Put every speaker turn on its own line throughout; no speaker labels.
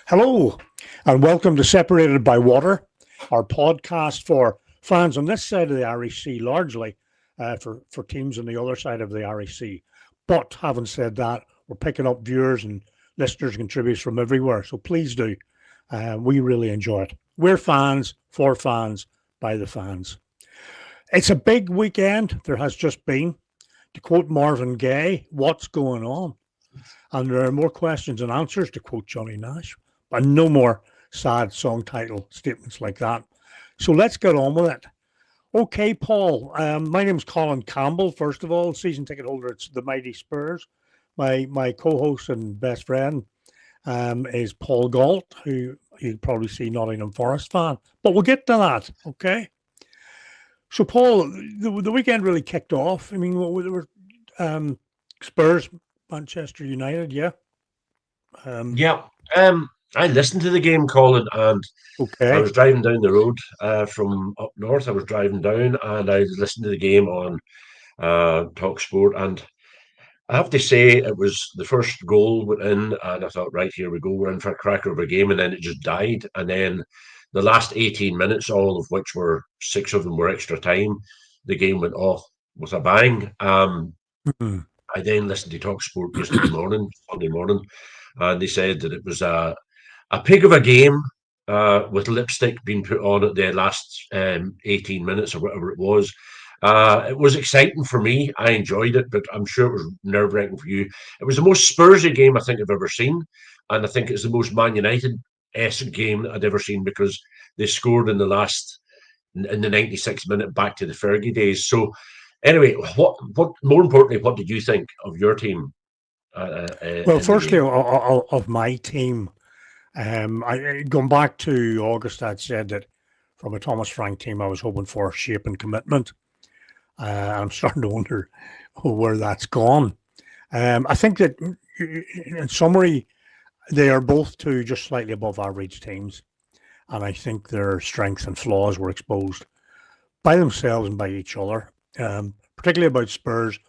Hello, and welcome to Separated by Water, our podcast for fans on this side of the Irish Sea, largely for teams on the other side of the Irish Sea. But having said that, we're picking up viewers and listeners and contributors from everywhere, so please do. We really enjoy it. We're fans, for fans, by the fans. It's a big weekend. There has just been. To quote Marvin Gaye, what's going on? And there are more questions and answers, to quote Johnny Nash, and no more sad song title statements like that. So let's get on with it. Okay, Paul, my name's Colin Campbell, first of all, season ticket holder at the Mighty Spurs. My co-host and best friend is Paul Galt, who you'd probably see Nottingham Forest fan. But we'll get to that, okay? So, Paul, the weekend really kicked off. I mean, there were Spurs, Manchester United, yeah.
I listened to the game, Colin, and I
Okay.
was driving down the road from up north. I was driving down, and I listened to the game on Talk Sport, and I have to say it was the first goal went in, and I thought, right, here we go, we're in for a cracker of a game, and then it just died, and then the last 18 minutes, all of which were 6 of them were extra time, the game went off with a bang.
Mhm.
I then listened to Talk Sport yesterday morning, Sunday morning, and they said that it was a pig of a game with lipstick being put on at the last 18 minutes or whatever it was. It was exciting for me. I enjoyed it, but I'm sure it was nerve-wracking for you. It was the most Spursy game I think I've ever seen, and I think it's the most Man United-esque game that I'd ever seen because they scored in the 96th minute back to the Fergie days. So anyway, what more importantly, what did you think of your team
Well,
in the
firstly,
game?
of my team, going back to August, I'd said that from a Thomas Frank team, I was hoping for shape and commitment. I'm starting to wonder where that's gone. I think that, in summary, they are both two just slightly above average teams. And I think their strengths and flaws were exposed by themselves and by each other, particularly about Spurs.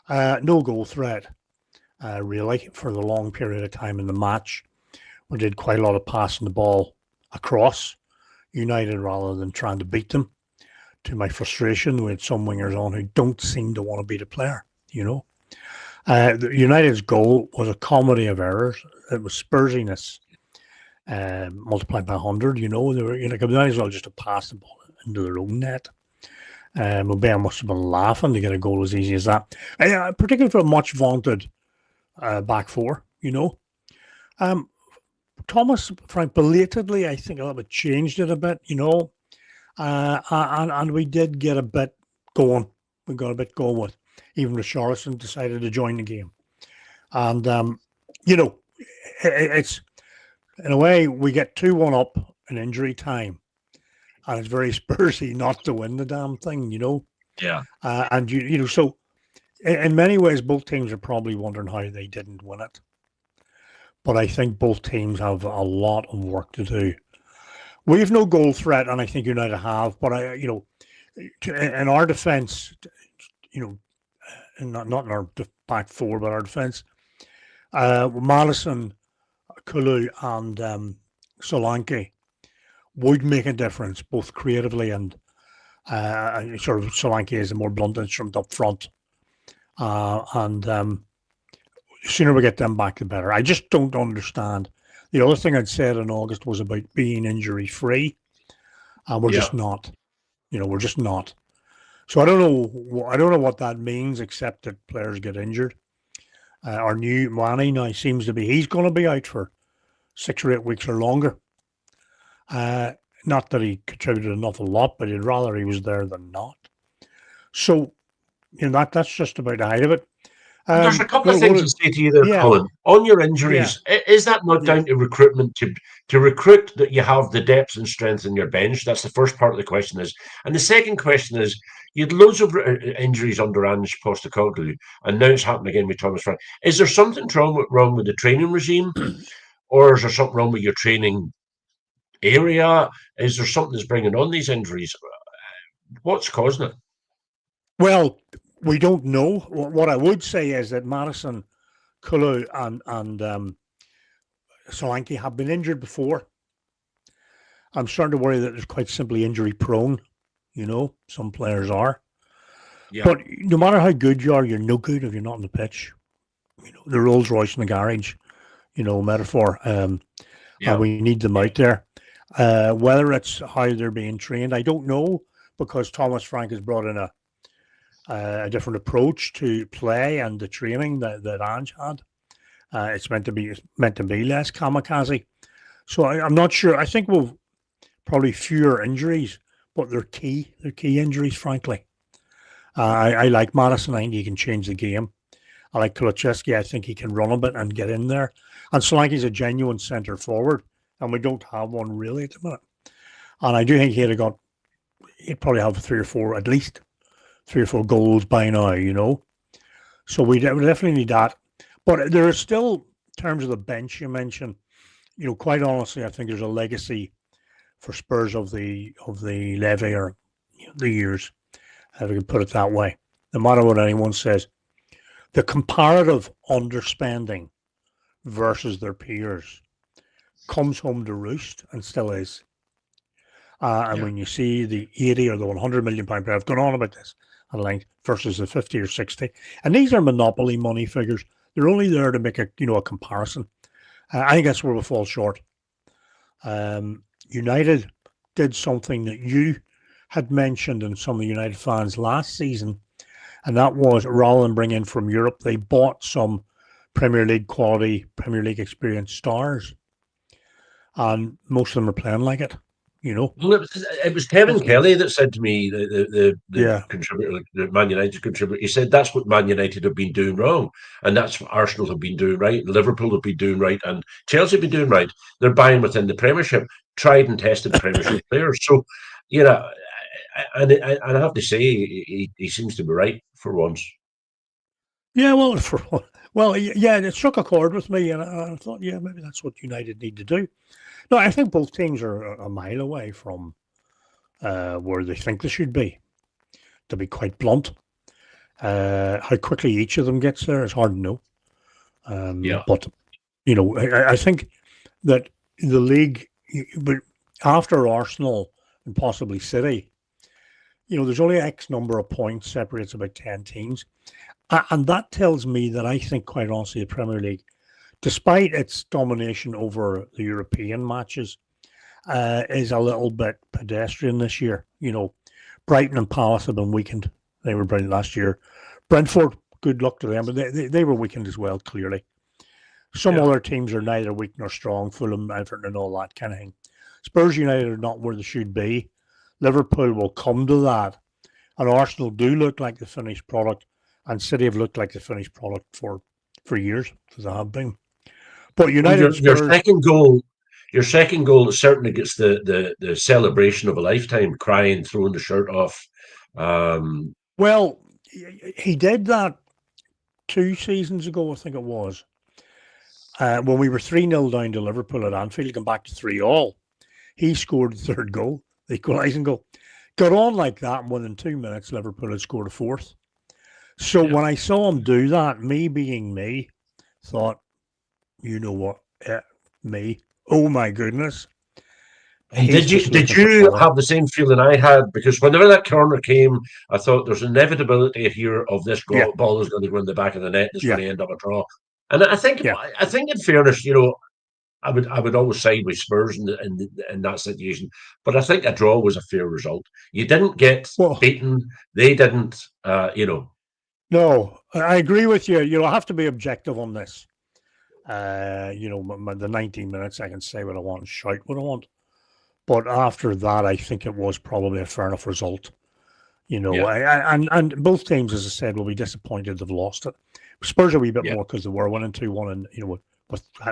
No goal threat, really, for the long period of time in the match. We did quite a lot of passing the ball across United rather than trying to beat them. To my frustration, we had some wingers on who don't seem to want to beat a player, you know. United's goal was a comedy of errors. It was Spursiness multiplied by 100, you know. They were, they might as well just have passed the ball into their own net. Mobile must have been laughing to get a goal as easy as that. Particularly for a much vaunted back four, you know. Thomas Frank belatedly, I think, a little bit changed it a bit, you know, and we did get a bit going. We got a bit going with even Richarlison decided to join the game, and you know, it's in a way we get 2-1 up in injury time, and it's very Spursy not to win the damn thing, you know,
Yeah.
and you know, so in many ways both teams are probably wondering how they didn't win it. But I think both teams have a lot of work to do. We have no goal threat, and I think United have. But in our defence, you know, not in our back four, but our defence, Madison, Kulu, and Solanke would make a difference, both creatively and sort of Solanke is a more blunt instrument up front, and the sooner we get them back, the better. I just don't understand. The other thing I'd said in August was about being injury free, and we're just
Yeah.
not. You know, we're just not. So I don't know. I don't know what that means, except that players get injured. Our new Mane now seems to be. He's going to be out for 6 or 8 weeks or longer. Not that he contributed an awful lot, but I'd rather he was there than not. So that's just about the height of it.
There's a couple of things to say to you there,
Yeah,
Colin. On your
yeah,
injuries, is that not
yeah.
down to recruitment to recruit that you have the depth and strength in your bench? That's the first part of the question is. And the second question is, you had loads of injuries under Ange Postecoglou, and now it's happening again with Thomas Frank. Is there something wrong with the training regime, or is there something wrong with your training area? Is there something that's bringing on these injuries? What's causing it?
Well, we don't know. What I would say is that Madison, Kulu, and Solanke have been injured before. I'm starting to worry that they're quite simply injury prone. Some players are.
Yeah,
But no matter how good you are, you're no good if you're not on the pitch. The Rolls Royce in the garage, metaphor. And
yeah,
we need them out there. Whether it's how they're being trained, I don't know, because Thomas Frank has brought in a different approach to play and the training that Ange had. It's meant to be less kamikaze. So I'm not sure. I think we'll probably fewer injuries, but they're key. They're key injuries, frankly. I like Madison. I think he can change the game. I like Kulusevski. I think he can run a bit and get in there. And Solanke's a genuine centre forward, and we don't have one really at the minute. And I do think he'd probably have at least 3 or 4 goals by now, So we definitely need that. But there are still, in terms of the bench you mentioned, quite honestly, I think there's a legacy for Spurs of the Levy or the years, if we can put it that way. No matter what anyone says, the comparative underspending versus their peers comes home to roost and still is. And when you see the 80 or the 100 million pound player, I've gone on about this at length, versus the 50 or 60, and these are monopoly money figures. They're only there to make a comparison. I think that's where we fall short. United did something that you had mentioned in some of the United fans last season, and that was, rather than bring in from Europe, they bought some Premier League quality, Premier League experienced stars, and most of them are playing like it.
Well, it was Kevin Kelly that said to me, the contributor, the Man United contributor, he said that's what Man United have been doing wrong, and that's what Arsenal have been doing right, Liverpool have been doing right, and Chelsea have been doing right. They're buying within the Premiership, tried and tested Premiership players. So, and I have to say, he seems to be right for once.
Yeah, it struck a chord with me, and I thought, maybe that's what United need to do. No, I think both teams are a mile away from where they think they should be. To be quite blunt, how quickly each of them gets there is hard to know. But I think that the league, but after Arsenal and possibly City, there's only X number of points separates about 10 teams, and that tells me that I think, quite honestly, the Premier League, despite its domination over the European matches, is a little bit pedestrian this year. Brighton and Palace have been weakened. They were brilliant last year. Brentford, good luck to them, but they were weakened as well, clearly. Some other teams are neither weak nor strong, Fulham, Everton, and all that kind of thing. Spurs United are not where they should be. Liverpool will come to that. And Arsenal do look like the finished product, and City have looked like the finished product for years, as they have been. But United
Your second goal certainly gets the celebration of a lifetime, crying, throwing the shirt off.
Well, he did that 2 seasons ago, I think it was, when we were 3-0 down to Liverpool at Anfield, come back to 3-3. He scored the third goal, the equalising goal. Got on like that, and within 2 minutes, Liverpool had scored a fourth. So when I saw him do that, me being me, thought, you know what, me, oh my goodness.
Did you have the same feeling I had? Because whenever that corner came, I thought there's inevitability here of this ball is going to go in the back of the net. It's going to end up a draw. And I think in fairness, I would always side with Spurs in that situation. But I think a draw was a fair result. You didn't get beaten. They didn't.
No, I agree with you. I have to be objective on this. The 19 minutes, I can say what I want and shout what I want. But after that, I think it was probably a fair enough result. And both teams, as I said, will be disappointed they've lost it. Spurs a wee bit more because they were 1-2-1, and with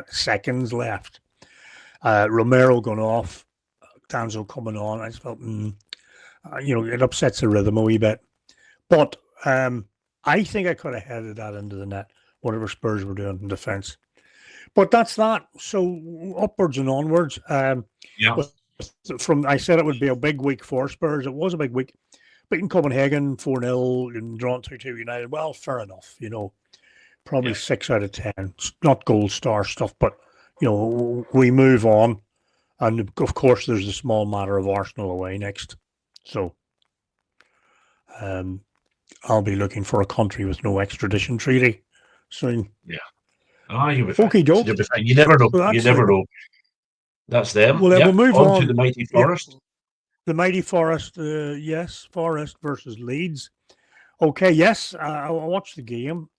seconds left. Romero going off, Danzo coming on. I just felt, it upsets the rhythm a wee bit. But I think I could have headed that into the net, whatever Spurs were doing in defence. But that's that. So upwards and onwards. I said it would be a big week for Spurs. It was a big week. Beating Copenhagen 4-0 and drawn 2-2 United. Well, fair enough. Probably 6 out of 10. It's not gold star stuff, but we move on. And of course, there's the small matter of Arsenal away next. So I'll be looking for a country with no extradition treaty soon.
Yeah. You'll be fine.
Okie doke.
You'll be fine. You never know.
So
You never know. That's them.
Well, then we'll move
on
on
to the mighty Forest.
Yep. The mighty Forest, yes, Forest versus Leeds. Okay, yes, I watched the game.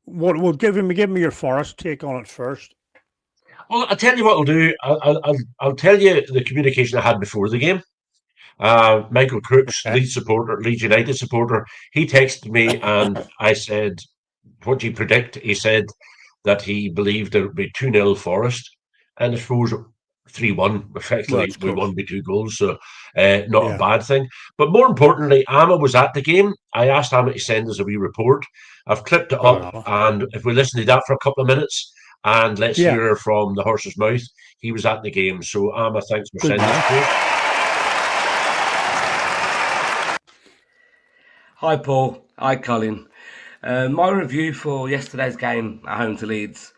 Well, give me your Forest take on it first.
Well, I'll tell you what I'll do. I'll tell you the communication I had before the game. Michael Crooks,
Okay.
Leeds United supporter, he texted me and I said, "What do you predict?" He said that he believed it would be 2-0 Forest, and I suppose 3-1. Effectively, we won by 2 goals, so not a bad thing. But more importantly, Amma was at the game. I asked Amma to send us a wee report. I've clipped it up, and if we listen to that for a couple of minutes, and let's hear from the horse's mouth. He was at the game, so Amma, thanks for sending it to us.
Hi Paul, hi Colin. My review for yesterday's game at home to Leeds.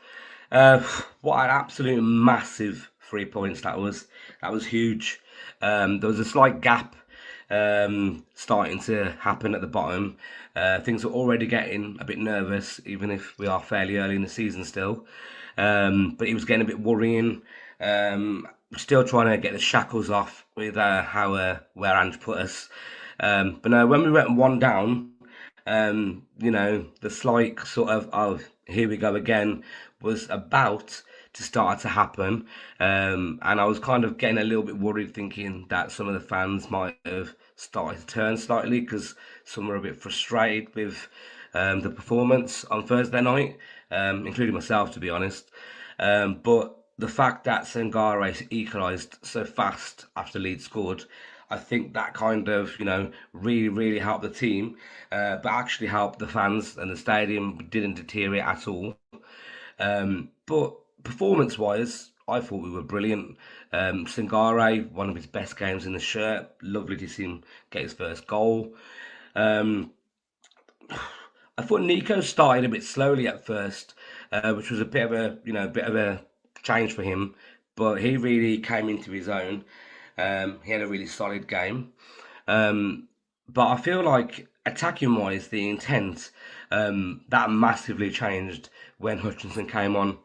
What an absolute massive 3 points that was. That was huge. There was a slight gap starting to happen at the bottom. Things are already getting a bit nervous, even if we are fairly early in the season still. But it was getting a bit worrying. Still trying to get the shackles off with where Ange put us. But no, when we went 1 down, the slight sort of, oh, here we go again, was about to start to happen. And I was kind of getting a little bit worried, thinking that some of the fans might have started to turn slightly because some were a bit frustrated with the performance on Thursday night, including myself, to be honest. But the fact that Sangare equalised so fast after Leeds scored, I think that kind of, really, really helped the team, but actually helped the fans, and the stadium didn't deteriorate at all. But performance-wise, I thought we were brilliant. Sangare, one of his best games in the shirt. Lovely to see him get his first goal. I thought Nico started a bit slowly at first, which was a bit of a change for him, but he really came into his own. He had a really solid game. But I feel like attacking-wise, the intent, that massively changed when Hutchinson came on.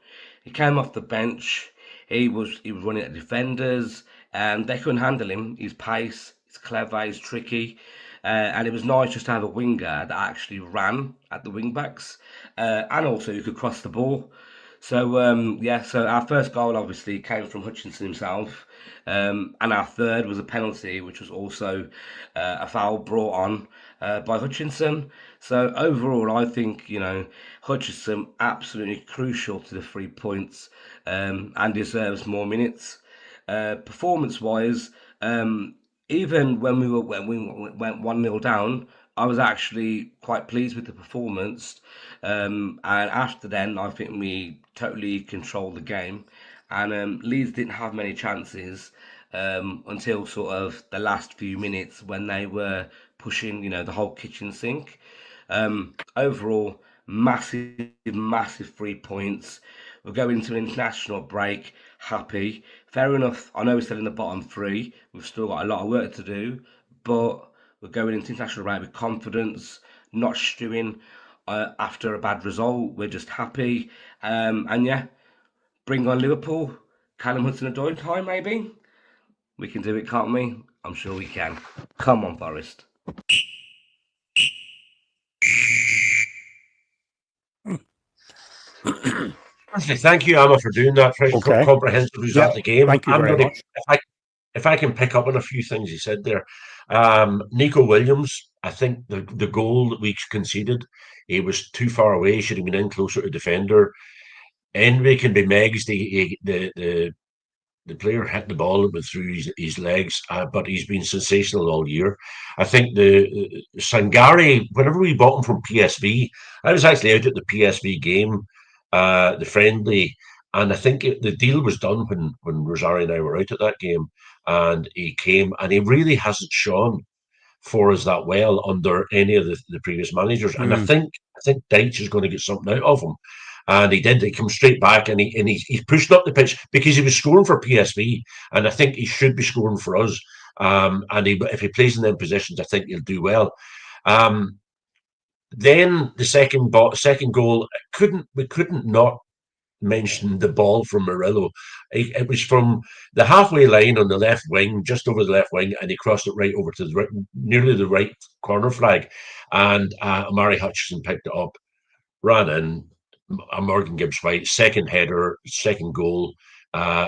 He came off the bench. He was running at defenders, and they couldn't handle him. His pace, he's clever, he's tricky. And it was nice just to have a winger that actually ran at the wing-backs, and also who could cross the ball. So, so our first goal obviously came from Hutchinson himself. And our third was a penalty, which was also a foul brought on by Hutchinson. So overall, I think, Hutchinson absolutely crucial to the 3 points and deserves more minutes. Performance-wise, even when we went 1-0 down, I was actually quite pleased with the performance. And after then, I think we totally controlled the game. And Leeds didn't have many chances until sort of the last few minutes when they were pushing, the whole kitchen sink. Overall, massive 3 points. We're going into an international break happy. Fair enough, I know we're still in the bottom 3. We've still got a lot of work to do, but we're going into international break with confidence, not stewing after a bad result. We're just happy. Bring on Liverpool. Callum Hudson-Odoi time, maybe? We can do it, can't we? I'm sure we can. Come on, Forest.
Thank you, Amma, for doing that. Very comprehensive. Who's at the game?
Thank you very much.
If I can pick up on a few things he said there. Nico Williams, I think the goal that we conceded, he was too far away. He should have been in closer to defender. Envy can be Megs. The player hit the ball with through his legs, but he's been sensational all year. I think the Sangare, whenever we bought him from PSV, I was actually out at the PSV game, the friendly, and I think the deal was done when Rosario and I were out at that game, and he came, and he really hasn't shone for us that well under any of the previous managers. And I think Deitch is going to get something out of him. And he did. He came straight back, and he's pushed up the pitch because he was scoring for PSV, and I think he should be scoring for us. And if he plays in them positions, I think he'll do well. Then the second goal, we couldn't not mention the ball from Murillo. It was from the halfway line on the left wing, just over the left wing, and he crossed it right over to the right, nearly the right corner flag, and Amari Hutchinson picked it up, ran in. Morgan Gibbs White, second header, second goal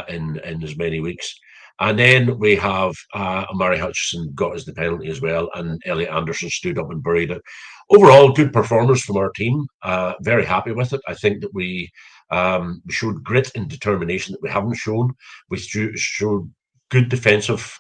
in as many weeks. And then we have Amari Hutchinson got us the penalty as well, and Elliot Anderson stood up and buried it. Overall, good performance from our team. Very happy with it. I think that we showed grit and determination that we haven't shown. We showed good defensive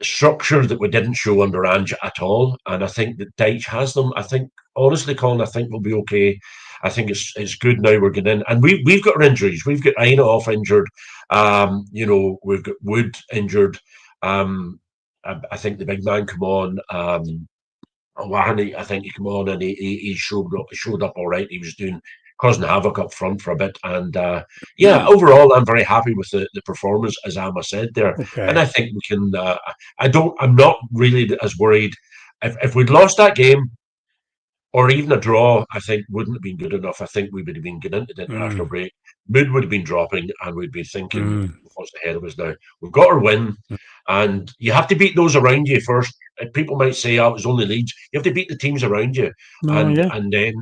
structure that we didn't show under Ange at all. And I think that Deitch has them. I think, honestly, Colin, I think we'll be okay. I think it's good now we're getting in. And we've got our injuries. We've got Aina off injured. We've got Wood injured. I think the big man come on. Wahani, I think he came on and he showed up all right. He was causing havoc up front for a bit. And overall, I'm very happy with the performance, as Amma said there.
Okay.
And I think we can. I'm not really as worried. If we'd lost that game, or even a draw, I think wouldn't have been good enough. I think we would have been getting into the international break. Mood would have been dropping, and we'd be thinking, what's ahead of us now? We've got our win, and you have to beat those around you first. People might say, "Oh, it was only Leeds." You have to beat the teams around you, and then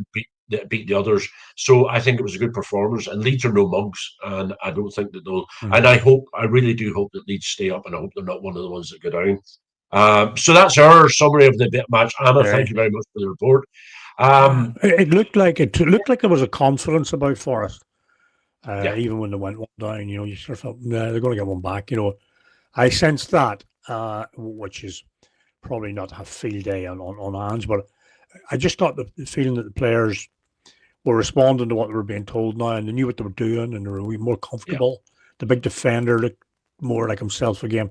beat the others. So I think it was a good performance. And Leeds are no mugs, and I don't think that they'll. And I really do hope that Leeds stay up, and I hope they're not one of the ones that go down. So that's our summary of the match. Anna, thank you very much for the report.
It looked like there was a confidence about Forest, even when they went one down. You sort of felt, nah, they're going to get one back. I sensed that, which is probably not a field day on hands, but I just got the feeling that the players were responding to what they were being told now, and they knew what they were doing, and they were more comfortable. The big defender looked more like himself again,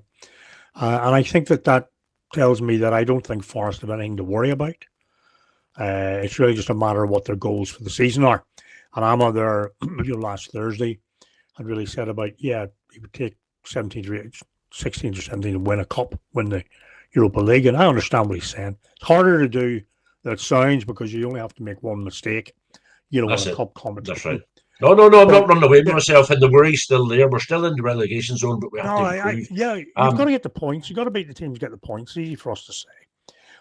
and I think that tells me that I don't think Forest have anything to worry about. It's really just a matter of what their goals for the season are. And Amma there, last Thursday, had really said about, he would take 16 or 17 to win a cup, win the Europa League. And I understand what he's saying. It's harder to do than it sounds because you only have to make one mistake, in a cup competition.
That's right. No, I'm not running away with myself, and the worry's still there. We're still in the relegation zone, but we have to improve.
You've got to get the points. You've got to beat the teams to get the points. It's easy for us to say.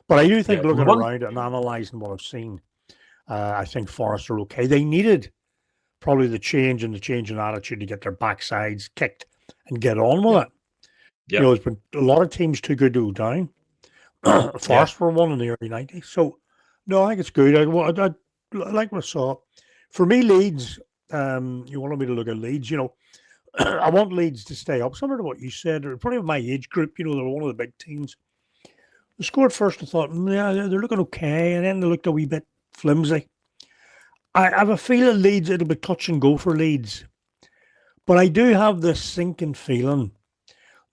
But I do think looking around it and analysing what I've seen, I think Forest are okay. They needed probably the change in attitude to get their backsides kicked and get on with it. Yeah. There's been a lot of teams too good to go down. Forest were one in the early 90s. So, no, I think it's good. I like what I saw. For me, Leeds, you wanted me to look at Leeds, I want Leeds to stay up. Similar to what you said, they're probably my age group, they're one of the big teams. They scored first, I thought, they're looking okay, and then they looked a wee bit flimsy. I have a feeling Leeds, it'll be touch and go for Leeds. But I do have this sinking feeling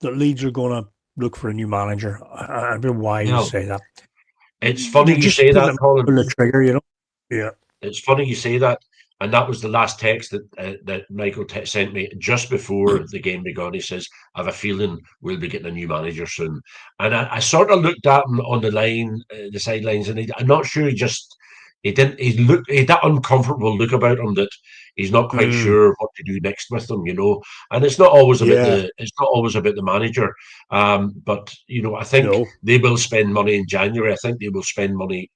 that Leeds are going to look for a new manager. I don't know why you say that.
It's funny you say that, Colin.
The trigger, Yeah.
It's funny you say that. And that was the last text that Michael sent me just before the game began. He says, I have a feeling we'll be getting a new manager soon. And I sort of looked at him on the line, the sidelines, and I'm not sure he had that uncomfortable look about him that he's not quite sure what to do next with them, And it's not always about the manager. But I think they will spend money in January. I think they will spend money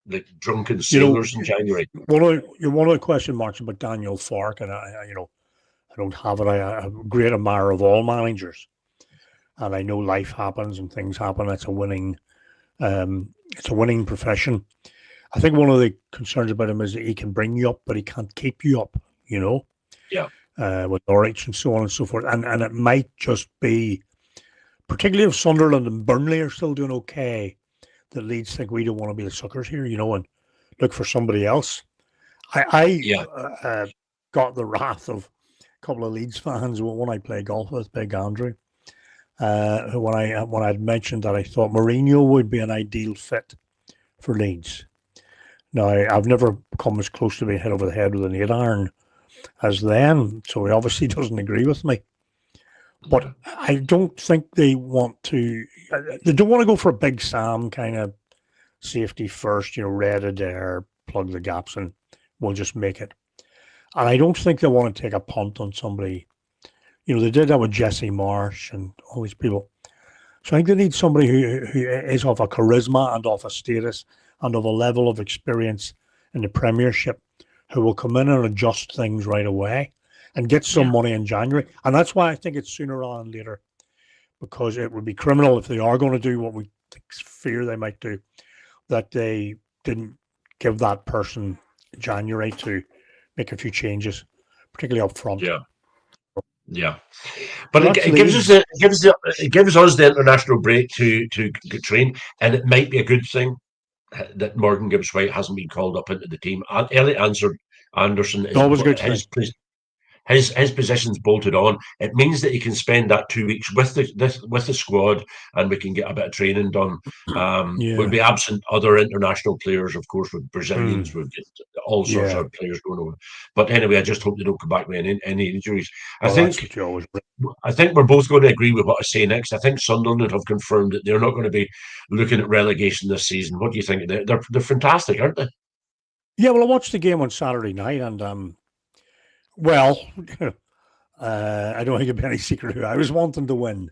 like drunken sailors in January.
One of the question marks about Daniel Farke, and I don't have it. I'm a great admirer of all managers, and I know life happens and things happen. It's a winning profession. I think one of the concerns about him is that he can bring you up, but he can't keep you up. With Norwich and so on and so forth, and it might just be, particularly if Sunderland and Burnley are still doing okay, that Leeds think we don't want to be the suckers here, and look for somebody else. I got the wrath of a couple of Leeds fans when I play golf with Big Andrew, when I had mentioned that I thought Mourinho would be an ideal fit for Leeds. Now, I've never come as close to being hit over the head with an 8-iron as them, so he obviously doesn't agree with me. But I don't think they want to. They don't want to go for a Big Sam kind of safety first. Red Adair, plug the gaps, and we'll just make it. And I don't think they want to take a punt on somebody. They did that with Jesse Marsh and all these people. So I think they need somebody who is of a charisma and of a status and of a level of experience in the Premiership, who will come in and adjust things right away and get some money in January. And that's why I think it's sooner rather than later, because it would be criminal if they are going to do what we fear they might do, that they didn't give that person January to make a few changes, particularly up front.
Yeah, but it gives us the international break to train, and it might be a good thing that Morgan Gibbs-White hasn't been called up into the team. And Elliot Anderson is
always good.
His position's bolted on. It means that he can spend that 2 weeks with the squad, and we can get a bit of training done. We'll be absent other international players, of course, with Brazilians. We'll get all sorts of players going over. But anyway, I just hope they don't come back with any injuries. I think we're both going to agree with what I say next. I think Sunderland have confirmed that they're not going to be looking at relegation this season. What do you think? They're fantastic, aren't they?
Yeah, well, I watched the game on Saturday night, and well, I don't think it'd be any secret who I was wanting to win.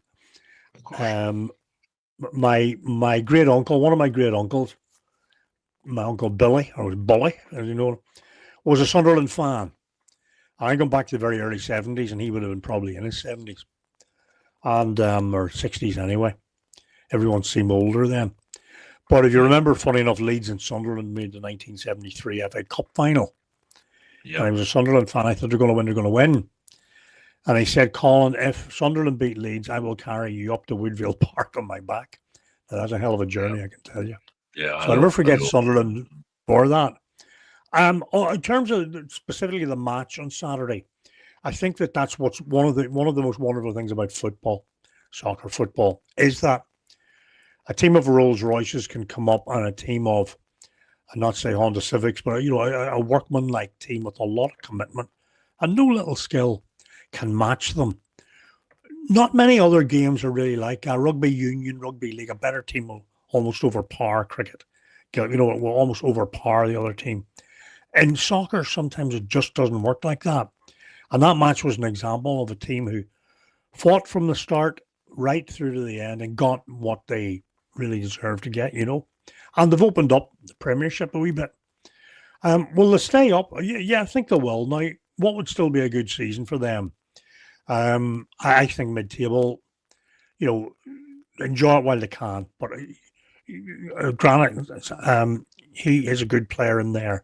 My great uncle, one of my great uncles, my uncle Billy, or Bully, as you know, was a Sunderland fan. I go back to the very early 70s, and he would have been probably in his 70s, and or 60s anyway. Everyone seemed older then. But if you remember, funny enough, Leeds and Sunderland made the 1973 FA Cup final. Yeah. And I was a Sunderland fan. I thought they're going to win. And he said, Colin, if Sunderland beat Leeds, I will carry you up to Woodville Park on my back. Now, that's a hell of a journey, I can tell you.
Yeah,
so I'll never forget Sunderland for that. In terms of specifically the match on Saturday, I think that's what's one of the most wonderful things about football, soccer football, is that a team of Rolls Royces can come up and a team of, I'd not say Honda Civics, but a workman-like team with a lot of commitment and no little skill can match them. Not many other games are really like rugby union, rugby league. A better team will almost overpower cricket. Will almost overpower the other team. In soccer, sometimes it just doesn't work like that. And that match was an example of a team who fought from the start right through to the end and got what they really deserved to get, And they've opened up the Premiership a wee bit. Will they stay up? Yeah, I think they will. Now, what would still be a good season for them? I think mid-table, enjoy it while they can. But granted, he is a good player in there.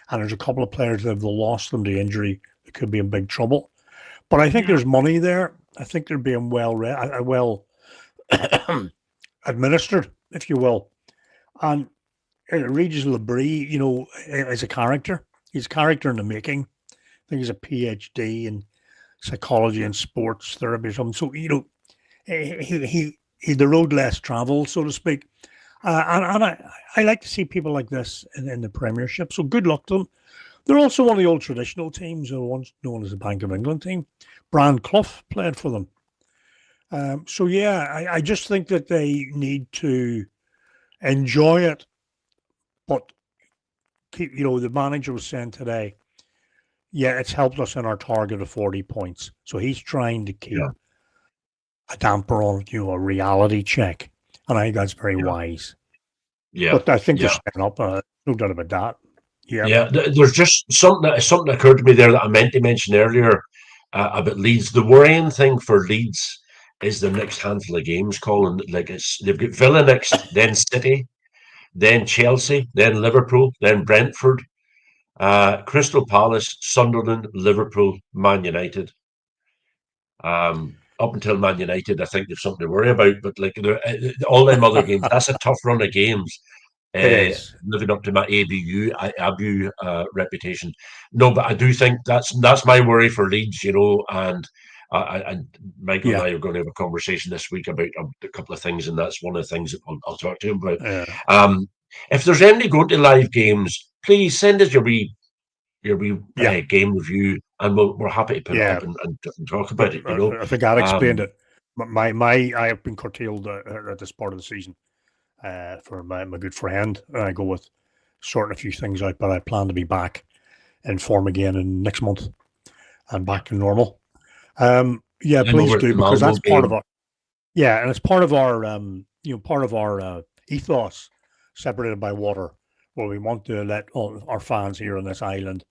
And there's a couple of players that have lost them to injury that could be in big trouble. But I think there's money there. I think they're being well administered, if you will. And Regis Labrie, is a character. He's a character in the making. I think he's a PhD in psychology and sports therapy or something. So, he the road less traveled, so to speak. And I like to see people like this in the Premiership. So good luck to them. They're also one of the old traditional teams, once known as the Bank of England team. Brian Clough played for them. I just think that they need to enjoy it, but keep, the manager was saying today, it's helped us in our target of 40 points. So he's trying to keep a damper on, a reality check. And I think that's very wise. Yeah. But I think they're staying up, no doubt about that.
Yeah. There's just something occurred to me there that I meant to mention earlier about Leeds. The worrying thing for Leeds is the next handful of games, Colin. They've got Villa next, then City, then Chelsea, then Liverpool, then Brentford, Crystal Palace, Sunderland, Liverpool, Man United. Up until Man United, I think there's something to worry about. But all them other games, that's a tough run of games. Living up to my ABU reputation. No, but I do think that's my worry for Leeds, and Michael and I are going to have a conversation this week about a couple of things, and that's one of the things that I'll talk to him about. If there's any going to live games, please send us your wee
Yeah,
game review, and we're happy to put it
yeah.
up and talk about it.
I think I explained
Um,
it. I have been curtailed at this part of the season for my good friend. I go with sorting a few things out, but I plan to be back in form again in next month and back to normal. Yeah,
I'm
please
over at
do,
the
because
Malmo
that's part of
game.
our and it's part of our part of our ethos, separated by water, where we want to let all our fans here on this island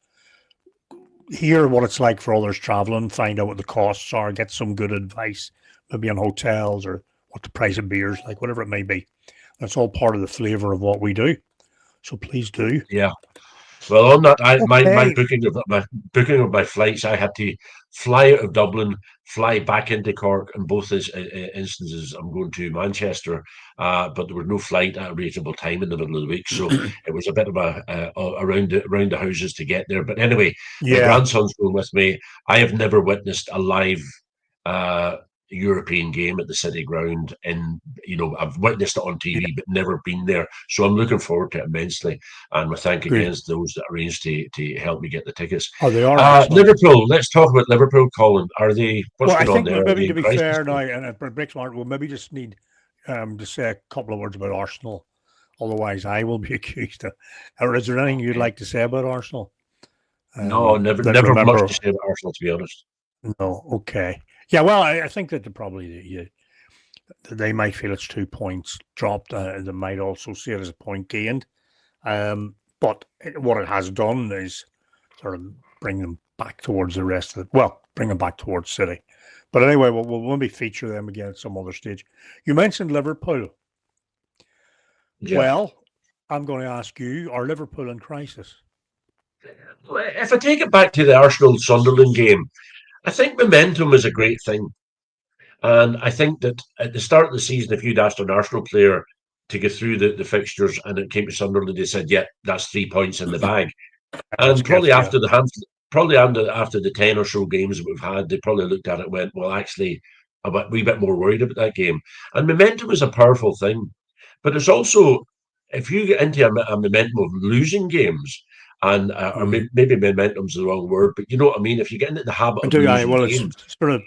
hear what it's like for others traveling, find out what the costs are, get some good advice, maybe on hotels or what the price of beers like, whatever it may be. That's all part of the flavour of what we do. So please do.
Yeah. Well, on that, my
Okay.
booking of my flights, I had to fly out of Dublin, fly back into Cork. In both instances, I'm going to Manchester, but there was no flight at a reasonable time in the middle of the week, so it was a bit of a around the houses to get there. But anyway, my
Yeah.
grandson's going with me. I have never witnessed a live uh, European game at the City Ground, and I've witnessed it on
Yeah.
TV, but never been there. So I'm looking forward to it immensely. And we thank
Good.
again those that arranged to help me get the tickets.
Oh, they are excellent.
Liverpool. Let's talk about Liverpool, Colin. What's
Well, I
going on
think
there? Are they
maybe
in
to be
crisis?
fair now, and it breaks my heart, we'll maybe just need to say a couple of words about Arsenal. Otherwise, I will be accused of. Or is there anything you'd
Okay.
like to say about Arsenal?
No,
That
never much
remember,
to say about Arsenal, to be honest.
no, okay. Yeah, well, I think that they might feel it's 2 points dropped. They might also see it as a point gained. But what it has done is sort of bring them back towards the rest of bring them back towards City. But anyway, we'll maybe feature them again at some other stage. You mentioned Liverpool.
Yeah.
Well, I'm going to ask you, are Liverpool in crisis?
If I take it back to the Arsenal Sunderland game, I think momentum is a great thing. And I think that at the start of the season, if you'd asked an Arsenal player to get through the fixtures and it came to Sunderland, they said, yeah, that's 3 points in the bag.
That's
And probably
gift, yeah.
after the 10 or so games that we've had, they probably looked at it and went, well, actually, I'm a wee bit more worried about that game. And momentum is a powerful thing. But it's also, if you get into a momentum of losing games, and or
Mm.
maybe momentum's the wrong word, but you know what I mean? If you get into the habit
I
of
do.
losing
Well, it's
games,
sort of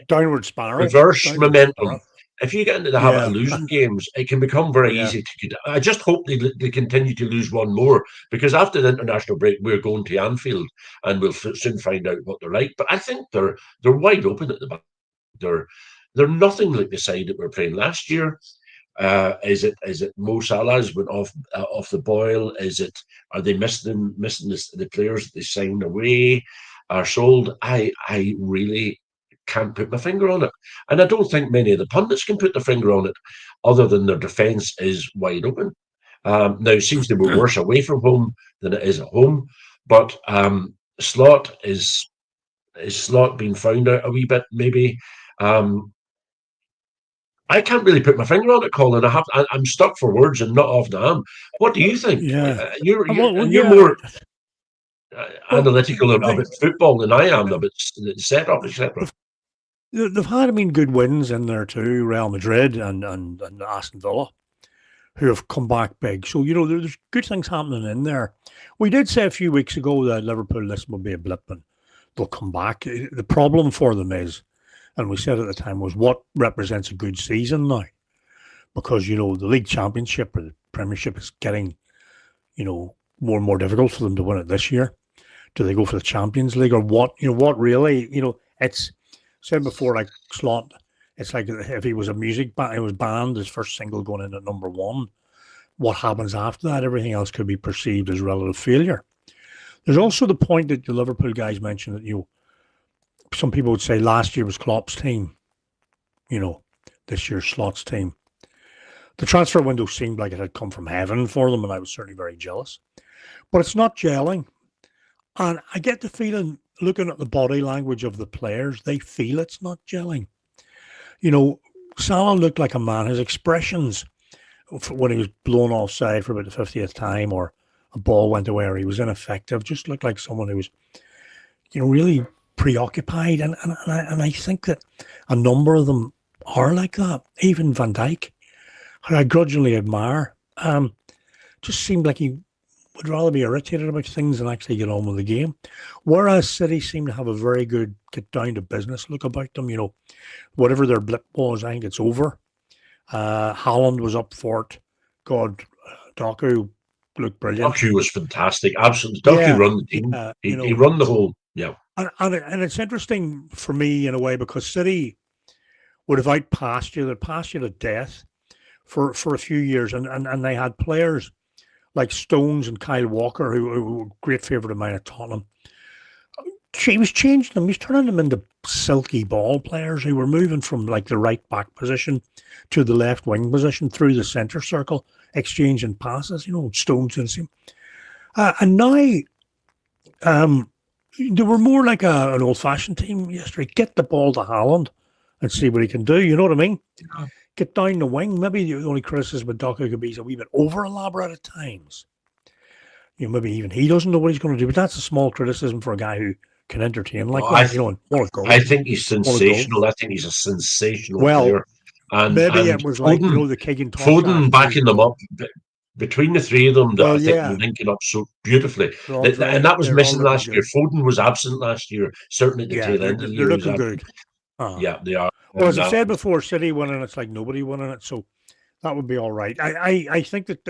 downward spiral.
reverse
Downward
momentum.
spiral.
If you get into the habit of
Yeah.
losing games, it can become very
Yeah.
easy to. I just hope they continue to lose one more, because after the international break, we're going to Anfield and we'll soon find out what they're like. But I think they're wide open at the back. They're nothing like the side that we're playing last year. Is it Mo Salah's went off the boil? Are they missing the players that they signed away, are sold? I really can't put my finger on it, and I don't think many of the pundits can put their finger on it, other than their defence is wide open. Now it seems to be worse away from home than it is at home, but Slot is Slot being found out a wee bit maybe. Um, I can't really put my finger on it, Colin. I'm stuck for words and not off the arm. What do you think?
Yeah.
You're
Yeah.
more
Well,
analytical about football than I am about the setup, etc.
they've had, good wins in there too. Real Madrid and Aston Villa, who have come back big. So, there's good things happening in there. We did say a few weeks ago that Liverpool, this will be a blip and they'll come back. The problem for them is, and we said at the time, was what represents a good season now. Because, the league championship or the Premiership is getting, more and more difficult for them to win it this year. Do they go for the Champions League or what? What really? It's said before, like Slot. It's like if he was a music band, it was banned, his first single going in at number one. What happens after that? Everything else could be perceived as relative failure. There's also the point that the Liverpool guys mentioned that some people would say last year was Klopp's team. This year's Slot's team. The transfer window seemed like it had come from heaven for them, and I was certainly very jealous. But it's not gelling. And I get the feeling, looking at the body language of the players, they feel it's not gelling. Salah looked like a man. His expressions when he was blown offside for about the 50th time, or a ball went away, or he was ineffective, just looked like someone who was, really preoccupied. And I think that a number of them are like that. Even Van Dijk, who I grudgingly admire, just seemed like he would rather be irritated about things than actually get on with the game. Whereas City seem to have a very good get down to business look about them. Whatever their blip was, I think it's over. Haaland was up for it. God, Doku looked brilliant.
Doku was fantastic. Absolutely. Doku run the team. He run the whole,
And it's interesting for me in a way because City would have outpassed you. They'd passed you to death for a few years. And they had players like Stones and Kyle Walker, who were great favourite of mine at Tottenham. He was changing them. He was turning them into silky ball players who were moving from like the right back position to the left wing position through the centre circle, exchanging passes. Stones and him. And now, they were more like an old-fashioned team yesterday. Get the ball to Haaland and see what he can do. You know what I mean?
Yeah.
Get down the wing. Maybe the only criticism with Doku could be he's a wee bit over-elaborate at times. Maybe even he doesn't know what he's going to do. But that's a small criticism for a guy who can entertain like that.
I think he's sensational. I think he's a sensational player. And
it was
Foden,
like the Keegan
Foden backing them up. Between the three of them, I think they're linking up so beautifully. And that was missing last year. Foden was absent last year, certainly at the tail end of the year.
They're looking good.
Yeah, they are.
Well, as I said before, City winning it's like nobody winning it, so that would be all right. I think that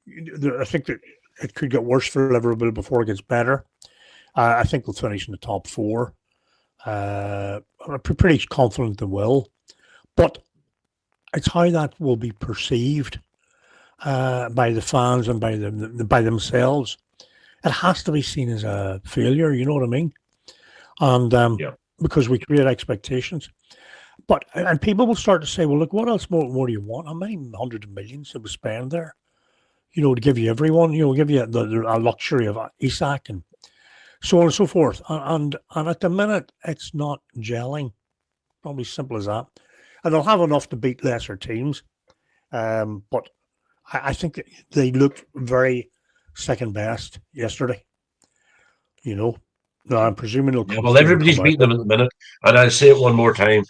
it could get worse for Liverpool before it gets better. I think they'll finish in the top four. I'm pretty confident they will, but it's how that will be perceived by the fans and by themselves. It has to be seen as a failure. You know what I mean? And because we create expectations. But and people will start to say, well, look, what else more do you want? How many hundreds of millions to spend there? To give you everyone, give you a luxury of Isak and so on and so forth. And at the minute, it's not gelling. Probably simple as that. And they'll have enough to beat lesser teams. But I think that they looked very second best yesterday. No, I'm presuming they'll come.
Well, everybody's beating them at the minute. And I'll say it one more time.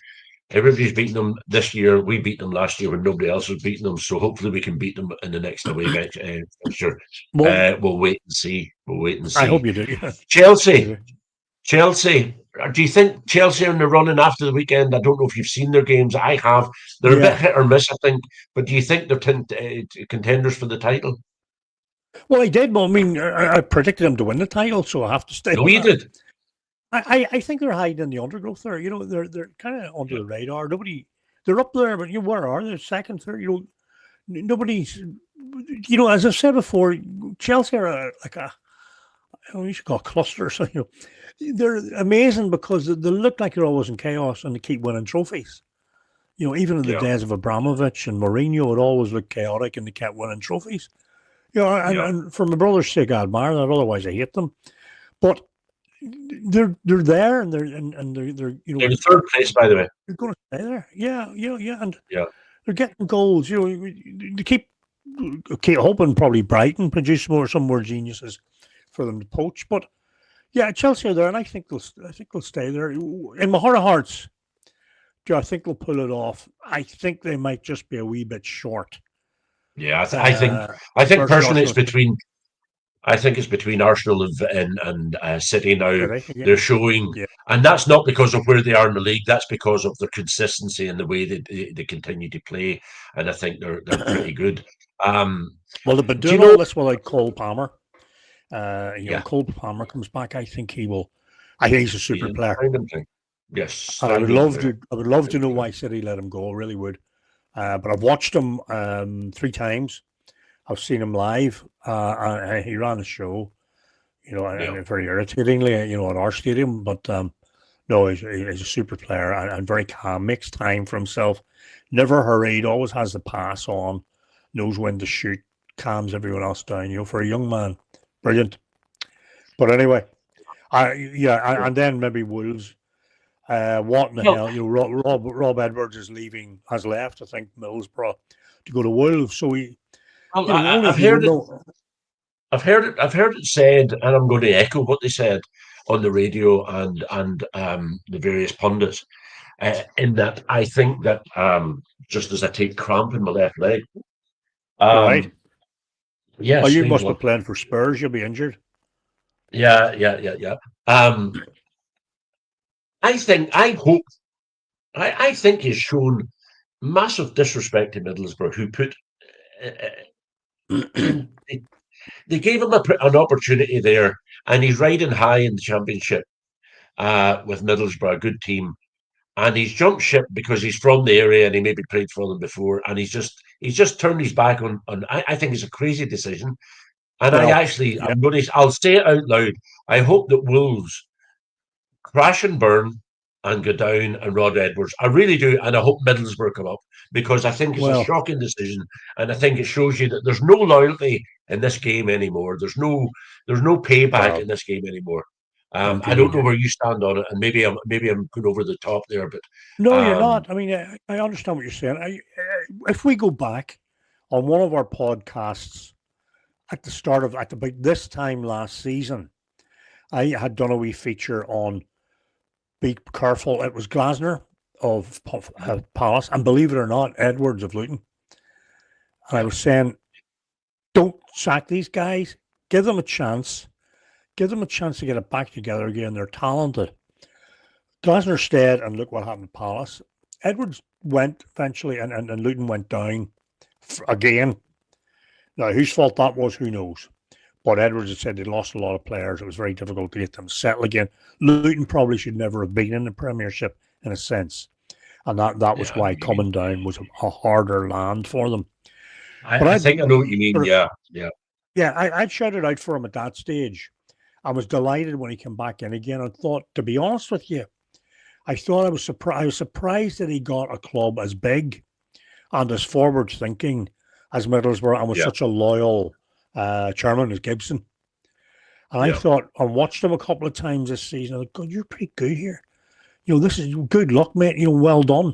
Everybody's beating them this year. We beat them last year when nobody else was beating them. So hopefully we can beat them in the next away match. Sure. We'll wait and see. I
hope you do. Yeah.
Chelsea. Do you think Chelsea are in the running after the weekend? I don't know if you've seen their games. I have. They're a bit hit or miss, I think. But do you think they're contenders for the title?
Well, I did. Well, I mean, I predicted them to win the title, so I have to stay.
No, you did.
I think they're hiding in the undergrowth there. They're kind of under the radar. They're up there, but where are they? Second, third. Nobody's. As I've said before, Chelsea are you should call it cluster. So they're amazing because they look like they're always in chaos and they keep winning trophies. Even in the days of Abramovich and Mourinho, it always looked chaotic and they kept winning trophies. And for my brother's sake, I admire that. Otherwise, I hate them. But they're there, and they're they're
in third place, by the way.
They're going to stay there. And they're getting goals. They keep hoping probably Brighton produce some more geniuses for them to poach. But Chelsea are there, and I think they'll stay there. In my heart of hearts, I think they'll pull it off. I think they might just be a wee bit short.
Yeah, I think personally it's between. I think it's between Arsenal and City now. They're showing, and that's not because of where they are in the league. That's because of their consistency and the way they continue to play. And I think they're pretty good.
Well, they've been doing all this without Cole Palmer. Cole Palmer comes back. I think he will. I think he's a super player.
Yes,
and I would love to know why City let him go. I really would. But I've watched him 3 times. I've seen him live. He ran the show, very irritatingly, at our stadium. But no, he's a super player and very calm. Makes time for himself. Never hurried. Always has the pass on. Knows when to shoot. Calms everyone else down. For a young man, brilliant. But anyway, and then maybe Wolves. What in the hell? Rob Edwards has left. I think Middlesbrough to go to Wolves. So
I've heard it said, and I'm going to echo what they said on the radio and the various pundits. In that, I think that just as I take cramp in my left leg,
right.
Yes,
Oh, you
League
must be
One.
playing for Spurs. You'll be injured.
Yeah. I think he's shown massive disrespect to Middlesbrough, who put in. They gave him an opportunity there, and he's riding high in the Championship with Middlesbrough, a good team. And he's jumped ship because he's from the area and he maybe played for them before, and he's just turned his back on. I think it's a crazy decision, and
Well, yeah.
I'll say it out loud. I hope that Wolves crash and burn and go down and Rod Edwards. I really do, and I hope Middlesbrough come up because I think it's a
Well,
shocking decision, and I think it shows you that there's no loyalty in this game anymore. There's no payback
well.
in this game anymore. I don't know
Indeed.
where you stand on it, and maybe I'm going over the top there, but
No, you're
um,
not. I mean, I understand what you're saying. If we go back on one of our podcasts at about this time last season, I had done a wee feature on be careful. It was Glasner of Palace, and believe it or not, Edwards of Luton. And I
yeah,
was saying, don't sack these guys. Give them a chance. Give them a chance to get it back together again. They're talented. Glasner stayed, and look what happened to Palace. Edwards went eventually, and Luton went down again. Now, whose fault that was, who knows? But Edwards had said they lost a lot of players. It was very difficult to get them to settle again. Luton probably should never have been in the Premiership in a sense. And that was
yeah. I know
why
what you mean.
coming down was a harder land for them. But
I think I know what you mean.
yeah, I'd shouted out for him at that stage. I was delighted when he came back in again. I thought, to be honest with you, I was surprised. I was surprised that he got a club as big and as forward thinking as Middlesbrough and with
Yeah,
such a loyal chairman as Gibson. And I
yeah,
thought, I watched him a couple of times this season. I thought, God, you're pretty good here. This is good luck, mate. Well done.
yeah,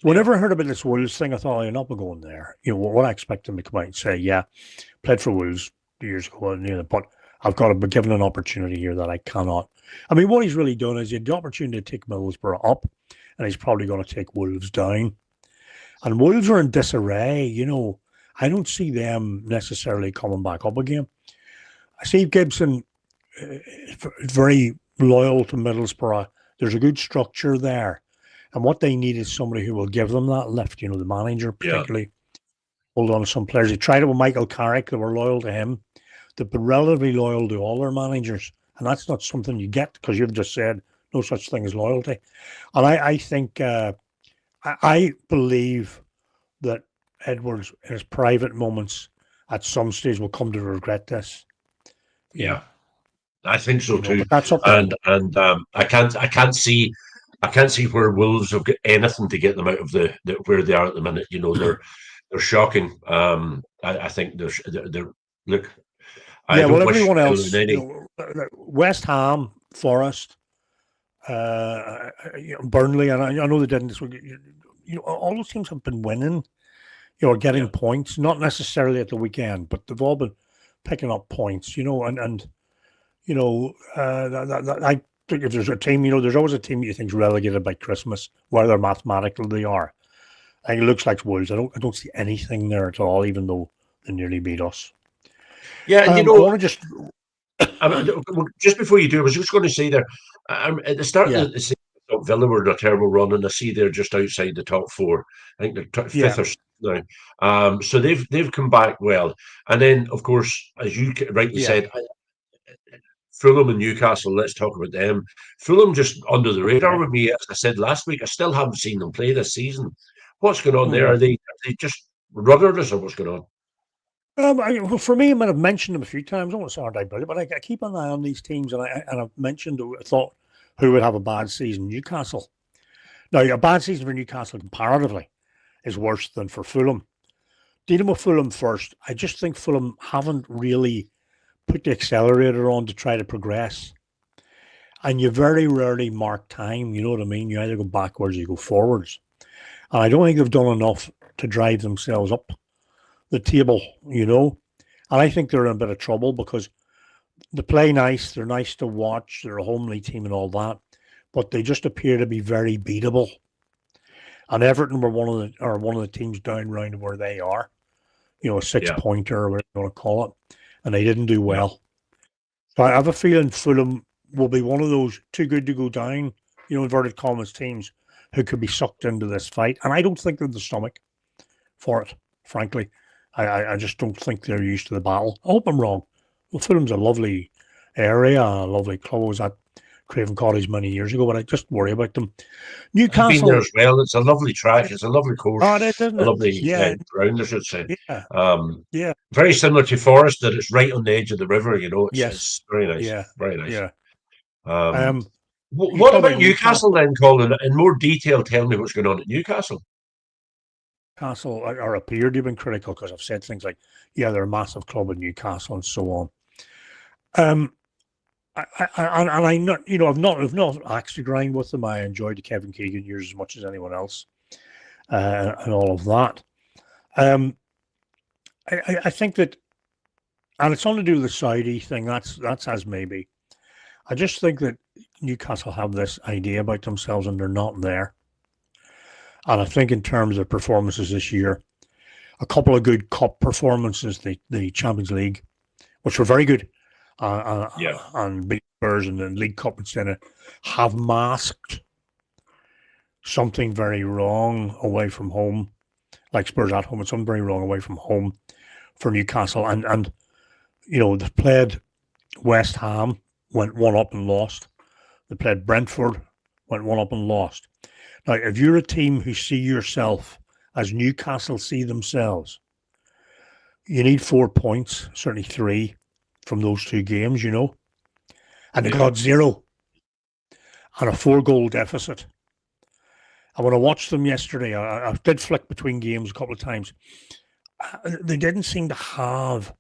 Whenever I heard about this Wolves thing, I thought, oh, you're not going there. What I expect him to come out and say, yeah, played for Wolves years ago, but I've got to be given an opportunity here that I cannot. I mean, what he's really done is he had the opportunity to take Middlesbrough up, and he's probably going to take Wolves down. And Wolves are in disarray. I don't see them necessarily coming back up again. I see Gibson very loyal to Middlesbrough. There's a good structure there. And what they need is somebody who will give them that lift, the manager
yeah.
particularly. Hold on to some players. They tried it with Michael Carrick. They were loyal to him. They've been relatively loyal to all their managers. And that's not something you get because you've just said no such thing as loyalty. And I think, I believe that Edwards, in his private moments, at some stage will come to regret this.
Yeah. I think so too,
But that's up to him.
and I can't see where Wolves have got anything to get them out of the where they are at the minute. They're shocking. I think they're look. I
Yeah, well,
don't wish
everyone
ill on
else,
any.
West Ham, Forest, Burnley, and I know they didn't this week. All those teams have been winning, getting
Yeah,
points, not necessarily at the weekend, but they've all been picking up points, and I think if there's a team, there's always a team you think's relegated by Christmas, whether mathematically they are. I think it looks like Wolves. I don't see anything there at all, even though they nearly beat us.
yeah, and
I want to just,
just before you do, I was just going to say there at the start
yeah,
of the season, I thought Villa were in a terrible run, and I see they're just outside the top four. I think they're fifth
yeah,
or sixth now. So they've come back well, and then of course, as you rightly
yeah.
said, Fulham and Newcastle. Let's talk about them. Fulham just under the radar
Okay.
with me, as I said last week. I still haven't seen them play this season. What's going on there?
Mm.
Are they just rudderless, or what's going on?
Well, for me, I might have mentioned them a few times. I won't say aren't I brilliant, but I keep an eye on these teams, and I've mentioned, I thought who would have a bad season. Newcastle. Now, a bad season for Newcastle comparatively is worse than for Fulham. Dealing with Fulham first, I just think Fulham haven't really put the accelerator on to try to progress. And you very rarely mark time. You know what I mean? You either go backwards or you go forwards. And I don't think they've done enough to drive themselves up the table. And I think they're in a bit of trouble because they play nice, they're nice to watch, they're a homely team and all that, but they just appear to be very beatable. And Everton were one of the teams down round where they are. a 6-pointer or whatever you want to call it, and they didn't do well. So I have a feeling Fulham will be one of those too good to go down, inverted commas teams who could be sucked into this fight. And I don't think they're the stomach for it, frankly. I just don't think they're used to the battle. I hope I'm wrong. Well, Fulham's a lovely area, a lovely club. I was at Craven Cottage many years ago, but I just worry about them. Newcastle.
I've been there as well. It's a lovely track. It's a lovely course.
Oh, it is, isn't it?
A lovely ground, I should say. Yeah. Very similar to Forest, that it's right on the edge of the river. It's very nice.
Yeah.
Very nice.
Yeah.
What about Newcastle then, Colin? In more detail, tell me what's going on at Newcastle.
Newcastle or appeared to have been critical because I've said things like, they're a massive club in Newcastle and so on. I'm not, I've not axed to grind with them. I enjoyed the Kevin Keegan years as much as anyone else, and all of that. I think that, and it's something to do with the Saudi thing. That's as maybe. I just think that Newcastle have this idea about themselves, and they're not there. And I think in terms of performances this year, a couple of good cup performances, the Champions League, which were very good, and beat Spurs in the League Cup instead of, have masked something very wrong away from home, like Spurs at home, and something very wrong away from home for Newcastle. And they played West Ham, went 1-up and lost. They played Brentford, went 1-up and lost. Now, if you're a team who see yourself as Newcastle see themselves, you need 4 points, certainly 3 from those 2 games, and they got 0 and a 4-goal deficit. And when I watched them yesterday, I did flick between games a couple of times. They didn't seem to have,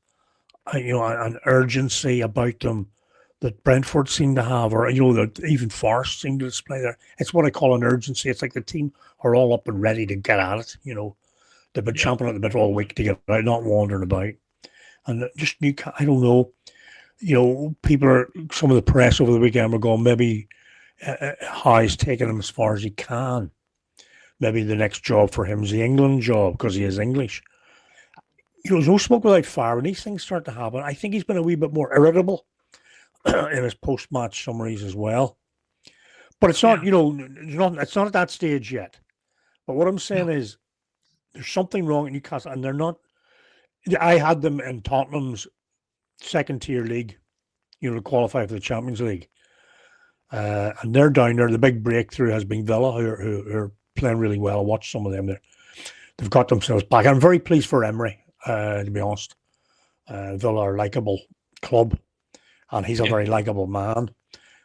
an urgency about them that Brentford seemed to have, or that even Forest seemed to display there. It's what I call an urgency. It's like the team are all up and ready to get at it. They've been champing at the bit all week to get out, not wandering about. And just I don't know. Some of the press over the weekend were going, maybe Howe's taking him as far as he can. Maybe the next job for him is the England job because he is English. There's no smoke without fire. When these things start to happen, I think he's been a wee bit more irritable in his post-match summaries as well. But it's not, it's not at that stage yet. But what I'm saying is there's something wrong at Newcastle, and they're not. I had them in Tottenham's second-tier league, to qualify for the Champions League. And they're down there. The big breakthrough has been Villa, who are playing really well. I watched some of them there. They've got themselves back. I'm very pleased for Emery, to be honest. Villa are a likeable club, and he's a very likeable man.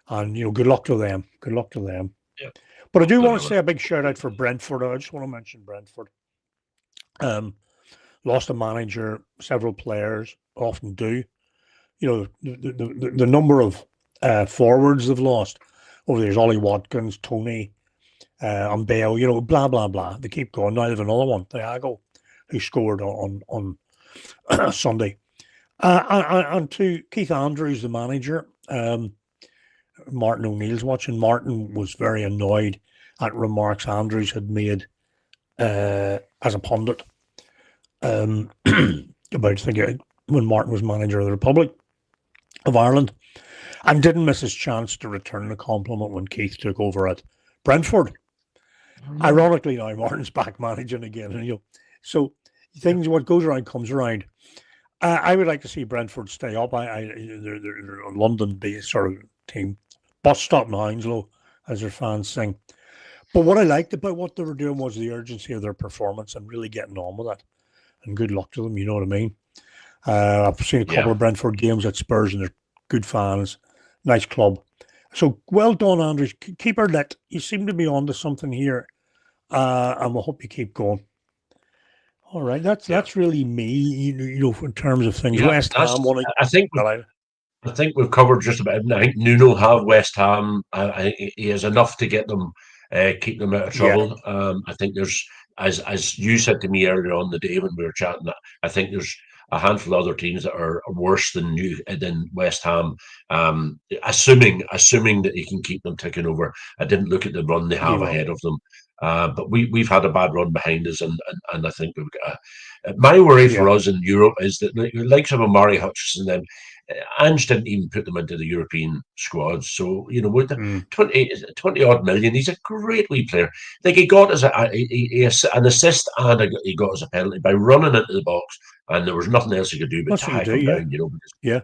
And, good luck to them. Good luck to them.
Yeah.
But I do want to say a big shout out for Brentford. I just want to mention Brentford. Lost a manager, several players often do. The number of forwards they've lost over there is Ollie Watkins, Tony, and Bale, blah, blah, blah. They keep going. Now they have another one, Thiago, who scored on Sunday. And to Keith Andrews, the manager, Martin O'Neill's watching. Martin was very annoyed at remarks Andrews had made as a pundit about when Martin was manager of the Republic of Ireland, and didn't miss his chance to return the compliment when Keith took over at Brentford. Ironically, now Martin's back managing again, and so things, what goes around comes around. I would like to see Brentford stay up. They're a London-based sort of team, bus stop in Hounslow, as their fans sing. But what I liked about what they were doing was the urgency of their performance and really getting on with it. And good luck to them, you know what I mean? I've seen a couple of Brentford games at Spurs, and they're good fans, nice club. So well done, Andrews. Keep her lit. You seem to be onto something here, and we'll hope you keep going. All right, that's really me, in terms of things. West Ham.
I think we've covered just about everything. I think Nuno have West Ham. I think he has enough to get them, keep them out of trouble. I think there's, as you said to me earlier on the day when we were chatting, I think there's a handful of other teams that are worse than West Ham. Assuming that he can keep them ticking over. I didn't look at the run they have ahead of them. But we've had a bad run behind us, and I think we've got. My worry for us in Europe is that the likes of Amari Hutchinson, then Ange didn't even put them into the European squads. So with the 20 odd million, he's a great wee player. Like he got as an assist, and he got as a penalty by running into the box, and there was nothing else he could do but tack him down. Yeah.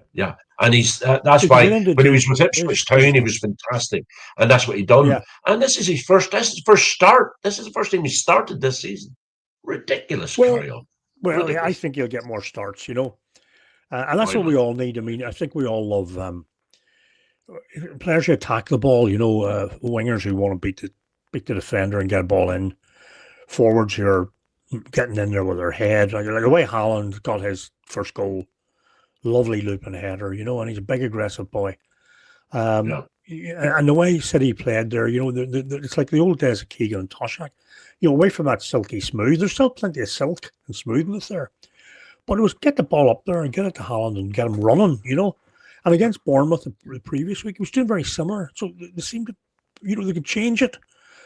And that's why when he was with Ipswich Town, he was fantastic, and that's what he done.
Yeah.
And this is his first start. This is the first time he started this season. Ridiculous, carry on.
Well, ridiculous. I think he'll get more starts, and that's what we all need. I mean, I think we all love players who attack the ball. Wingers who want to beat the defender and get a ball in. Forwards who are getting in there with their head, like the way Haaland got his first goal. Lovely looping header, and he's a big aggressive boy. And the way City played there, it's like the old days of Keegan and Toshak. Away from that silky smooth, there's still plenty of silk and smoothness there. But it was get the ball up there and get it to Haaland and get him running, And against Bournemouth the previous week, he was doing very similar. So they seemed to, they could change it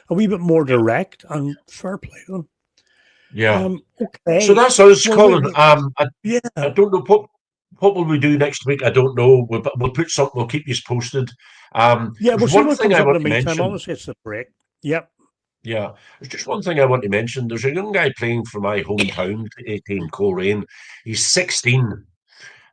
a wee bit more direct, and fair play to them.
Yeah.
Okay.
So that's us, Colin. I don't know what will we do next week? I don't know. We'll put something. We'll keep you posted.
We'll see what comes up in the meantime. Obviously, it's the break. Yep.
Yeah. There's just one thing I want to mention. There's a young guy playing for my hometown team, Coleraine. He's 16,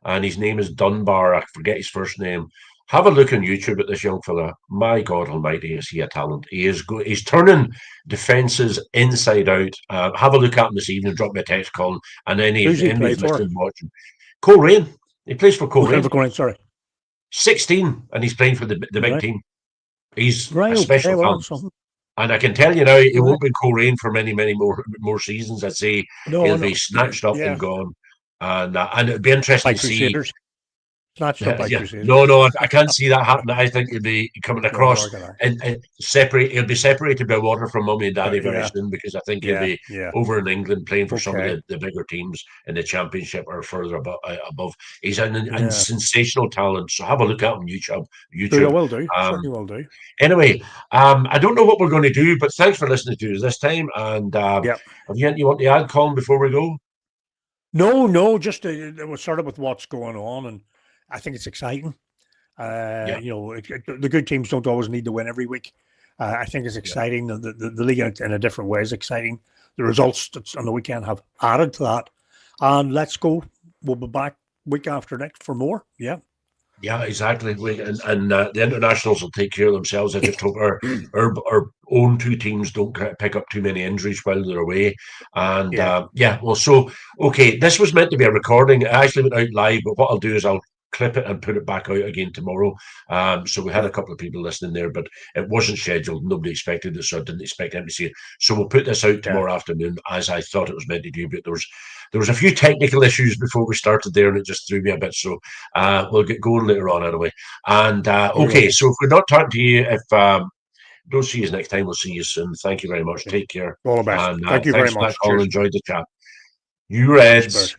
and his name is Dunbar. I forget his first name. Have a look on YouTube at this young fella. My God Almighty, is he a talent? He is good. He's turning defenses inside out. Have a look at him this evening. Drop me a text, Colin, and then he's listening, watching. Coleraine. He plays for Coleraine.
Sorry.
16, and he's playing for the big team. He's a special talent. And I can tell you now, he won't be Coleraine for many, many more seasons. I'd say he'll be snatched up and gone. And it'd be interesting to see.
Snatched up by Crusaders.
No, I can't see that happening. I think he'll be coming across and separate. He'll be separated by water from mummy and daddy very soon, because I think he'll be over in England playing for some of the bigger teams in the Championship or further above. He's a sensational talent. So have a look at him on YouTube.
I will do. Certainly will do.
Anyway, I don't know what we're going to do, but thanks for listening to us this time. And have you anything you want to add, Colin, before we go?
No, just we'll start with what's going on, and I think it's exciting. The good teams don't always need to win every week. I think it's exciting. The league in a different way is exciting. The results on the weekend have added to that. And let's go. We'll be back week after next for more. Yeah.
Yeah, exactly. And the internationals will take care of themselves. I just hope our own two teams don't pick up too many injuries while they're away. And okay, this was meant to be a recording. I actually went out live, but what I'll do is I'll clip it and put it back out again tomorrow. So we had a couple of people listening there, but it wasn't scheduled. Nobody expected it, so I didn't expect them to see it. So we'll put this out tomorrow afternoon, as I thought it was meant to do. But there was a few technical issues before we started there, and it just threw me a bit. So we'll get going later on anyway. And okay, so if we're not talking to you, if don't see you next time, we'll see you soon. Thank you very much. Take care.
All the best. Thank you very much.
All enjoyed the chat. You Reds.